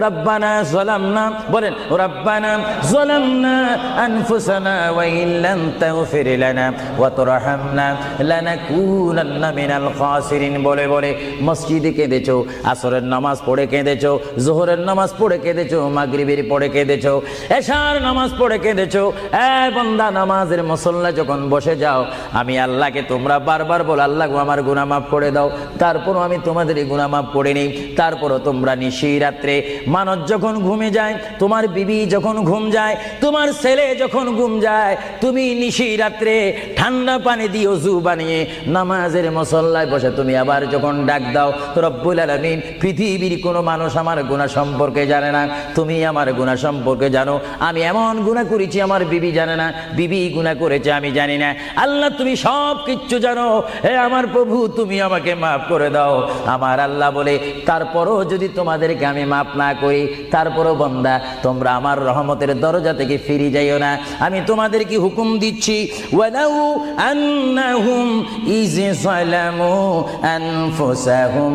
রব্বানা যালামনা, বলেন রব্বানা যালামনা আনফুসানা ওয়া ইল্লাম তাগফির লানা ওয়া তারহামনা লানাকুনান্না মিনাল খাসিরিন। বলে বলে মসজিদে কেঁদেছো, আসরের নামাজ পড়ে কেঁদেছো, যোহরের নামাজ পড়ে কেঁদেছো, মাগরিবের পড়ে কেঁদেছো, এশার নামাজ পড়ে কেঁদেছো। এ বান্দা, নামাজের মুসল্লা যখন বসে যাও, আমি আল্লাহকে তোমরা বারবার বল, আল্লাহ গো আমার গুনাহ মাফ করে দাও। তারপরও আমি তোমাদের এই গুনাহ মাফ করে নেই। তারপরও তোমরা নিশি রাত্রে, মানুষ যখন ঘুমে যায়, তোমার বিবি যখন ঘুম যায়, তোমার ছেলে যখন ঘুম যায়, তুমি নিশি রাত্রে ঠান্ডা পানি দিয়ে ওযু বানিয়ে নামাজের মুসল্লায় বসে তুমি আবার যখন ডাক দাও, রব্বুল আলামিন, পৃথিবীর কোনো মানুষ আমার গুনাহ সম্পর্কে জানে না, তুমি আমার গুনাহ সম্পর্কে জানো। আমি এমন গুনাহ করেছি আমার বিবি জানে না, বিবি গুনাহ করেছে আমি জানি না। আল্লাহ তুমি সব কিচ্ছু জানো, হে আমার প্রভু তুমি আমাকে মাফ করে দাও। আমার আল্লাহ বলে, তারপরও যদি তোমাদেরকে আমি মাফ না করি, তারপরও বান্দা তোমরা আমার রহমতের দরজা থেকে ফিরে যাইও না। আমি তোমাদেরকে হুকুম দিচ্ছি, ওয়ালাউ আন্নাহুম ইয যালামু আনফুসাহুম